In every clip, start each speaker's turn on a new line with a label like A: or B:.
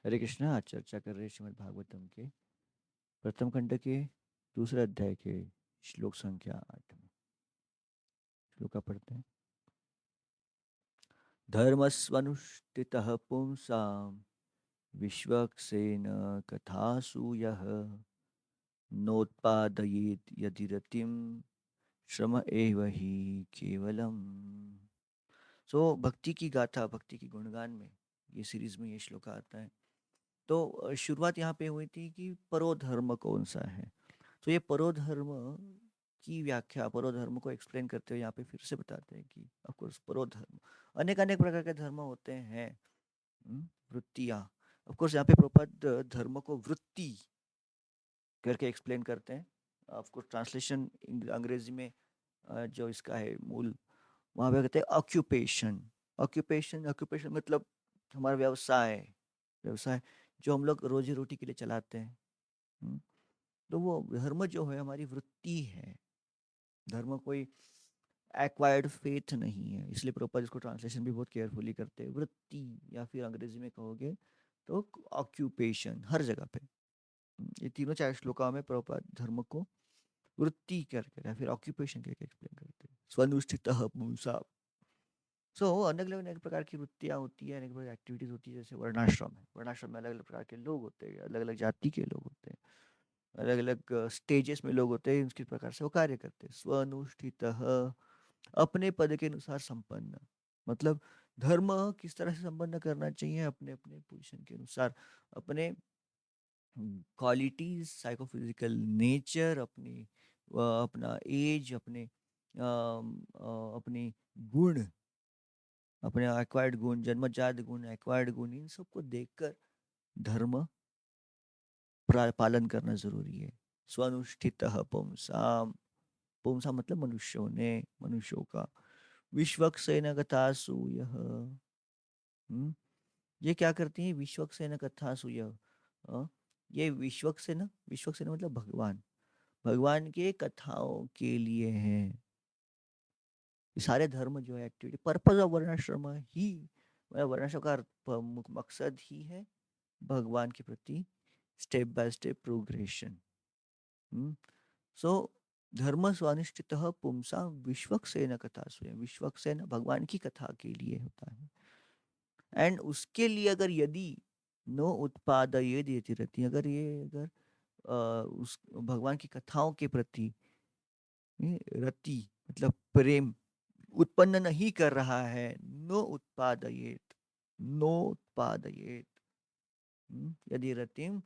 A: हरे कृष्णा। आज चर्चा कर रहे हैं श्रीमद् भागवतम के प्रथम खंड के दूसरे अध्याय के श्लोक संख्या 8 में। श्लोका पढ़ते हैं। धर्मस्वनुष्ठितः पुंसां विश्वक्सेन कथासु यः नोत्पादयेत् यदि रतिम श्रम एव ही केवलम। सो भक्ति की गाथा, भक्ति की गुणगान में ये सीरीज में ये श्लोक आता है। तो शुरुआत यहाँ पे हुई थी कि परोधर्म कौन सा है। तो ये परोधर्म की व्याख्या, परोधर्म को एक्सप्लेन करते हुए यहाँ पे फिर से बताते हैं कि ऑफ कोर्स परोधर्म अनेक अनेक प्रकार के धर्म होते हैं। वृत्तियाँ, ऑफ कोर्स यहाँ पे प्रपद धर्म को वृत्ति करके एक्सप्लेन करते हैं। ऑफ कोर्स ट्रांसलेशन अंग्रेजी में जो इसका है मूल, वहाँ पे कहते हैं ऑक्यूपेशन। ऑक्यूपेशन ऑक्यूपेशन मतलब हमारा व्यवसाय, व्यवसाय जो हम लोग रोजी रोटी के लिए चलाते हैं। हम्म, तो वो धर्म जो है हमारी वृत्ति है। धर्म कोई एक्वायर्ड फेथ नहीं है, इसलिए प्रॉपर इसको ट्रांसलेशन भी बहुत केयरफुली करते हैं। वृत्ति या फिर अंग्रेजी में कहोगे तो ऑक्यूपेशन हर जगह पे। ये तीनों चार श्लोका में प्रॉपर धर्म को वृत्ति करके या फिर ऑक्यूपेशन करके एक्सप्लेन करते हैं। स्वनुष्ठितः पुंसा। सो अलग अलग प्रकार की वृत्तियाँ होती है, अनेक प्रकार एक्टिविटीज होती है। जैसे वर्णाश्रम है, वर्णाश्रम में अलग अलग प्रकार के लोग होते हैं, अलग अलग जाति के लोग होते हैं, अलग अलग स्टेजेस में लोग होते हैं। उसके प्रकार से वो कार्य करते हैं। स्वनुष्ठितः, अपने पद के अनुसार संपन्न, मतलब धर्म किस तरह से संपन्न करना चाहिए अपने अपने पोजीशन के अनुसार, अपने क्वालिटीज, साइकोफिजिकल नेचर, अपनी अपना एज, अपने गुण, अपने एक्वायर्ड गुण, जन्मजात गुण, एक्वायर्ड गुण, इन सबको देखकर धर्म पालन करना जरूरी है। स्वनुष्ठितः पुंसाम, पुंसा मतलब मनुष्यों ने, मनुष्यों का। विश्वक्सेन कथासु यह, ये क्या करती है? विश्वक्सेन कथासु यह, ये विश्वक्सेन, विश्वक्सेन मतलब भगवान, भगवान के कथाओं के लिए है। ये सारे धर्म जो है एक्टिविटी, पर्पज ऑफ वर्णाश्रम ही, वर्णाश्रम का मकसद ही है भगवान के प्रति स्टेप बाय स्टेप प्रोग्रेशन। सो धर्म स्वानिष्ठितः पुंसा विश्वक्सेन कथासु, विश्वक्सेन भगवान की कथा के लिए होता है। एंड उसके लिए अगर यदि नो उत्पादयेद यति रति, अगर ये अगर उस भगवान की कथाओं के प्रति रति मतलब प्रेम उत्पन्न नहीं कर रहा है, नो उत्पादयेत, नो उत्पादयेत, यदि रतिम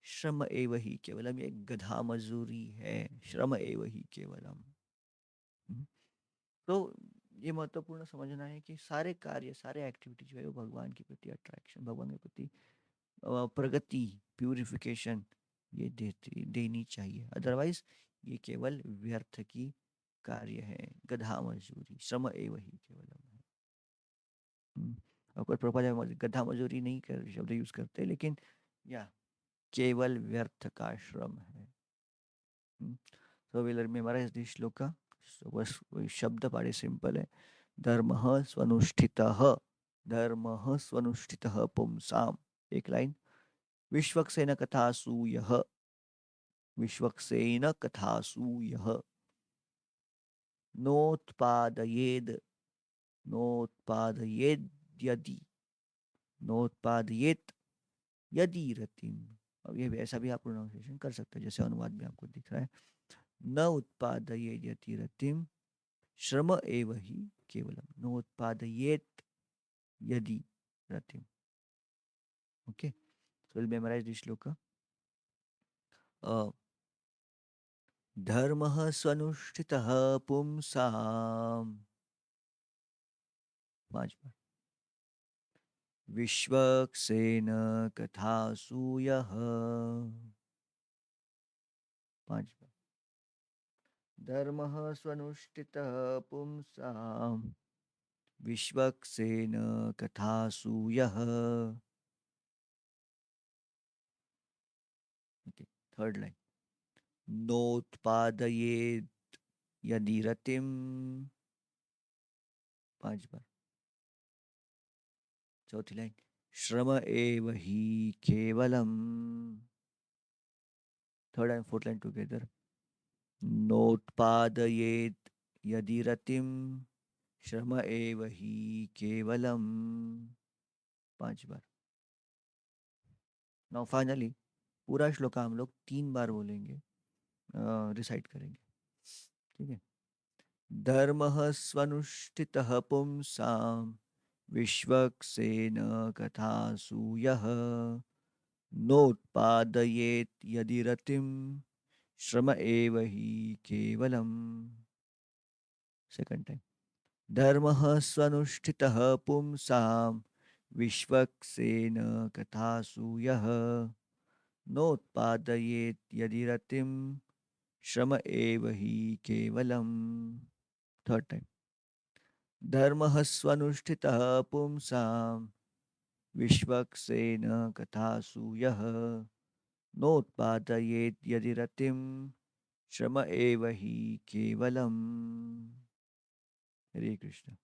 A: श्रम एव ही केवलम, ये गधा मजदूरी है, श्रम एव ही केवलम। तो ये महत्वपूर्ण समझना है कि सारे कार्य, सारे एक्टिविटी जो है वो भगवान के प्रति अट्रैक्शन, भगवान के प्रति प्रगति, प्यूरिफिकेशन ये देनी चाहिए। अदरवाइज ये केवल व्यर्थ की कार्य है, गधा मजदूरी, श्रम एव ही केवलम है। और कोई प्रॉपर गधा मजदूरी नहीं कर शब्द यूज करते, लेकिन या केवल व्यर्थ का श्रम है। तो विल मेमोराइज दिस श्लोका। बस वही शब्द बड़े सिंपल है। धर्मः स्वनुष्ठितः, धर्मः स्वनुष्ठितः पुंसाम, एक लाइन। विश्वक्सेन कथासु यः, विश्वक्सेन कथासु यः नोत्पादयेद, नोत्पादयेद्यदि, नोत्पादयेत यदि रतिम। अब ये ऐसा भी आप प्रोनाउंसिएशन कर सकते हैं जैसे अनुवाद में आपको दिख रहा है। न उत्पादयेद यदि रतिम श्रम एव ही केवलम, नोत्पादयेत यदि रतिम। Okay, so we'll memorize this shloka. धर्मः स्वनुष्ठितः पुंसाम्, 5 बार। विश्वक्सेन कथासु यः, 5 बार। धर्मः स्वनुष्ठितः पुंसाम् विश्वक्सेन कथासु यः। Okay, third line. नोत्पादयेत् यदि रतिम, 5 बार। चौथी लाइन। श्रम एव हि केवलम्. Third and fourth line together. नोत्पादयेत् यदि रतिम श्रम एव हि केवलम. 5 बार. नाउ फाइनली पूरा श्लोका हम लोग 3 बार बोलेंगे, रिसाइट करेंगे. ठीक है. धर्मः स्वनुष्ठितः पुंसां विश्वक्सेन कथासु यः नोत्पादयेत् यदि रतिम श्रम एव हि केवलम. Second time. धर्मः स्वनुष्ठितः पुंसां विश्वक्सेन कथासु यः नोत्पादयेत् यदि रतिम श्रम एव हि केवलम्. Third time. धर्मः स्वनुष्ठितः पुंसां विश्वक्सेन कथासु यः नोत्पादयेत् यदि रतिम श्रम एव हि केवलम्. हरे कृष्ण.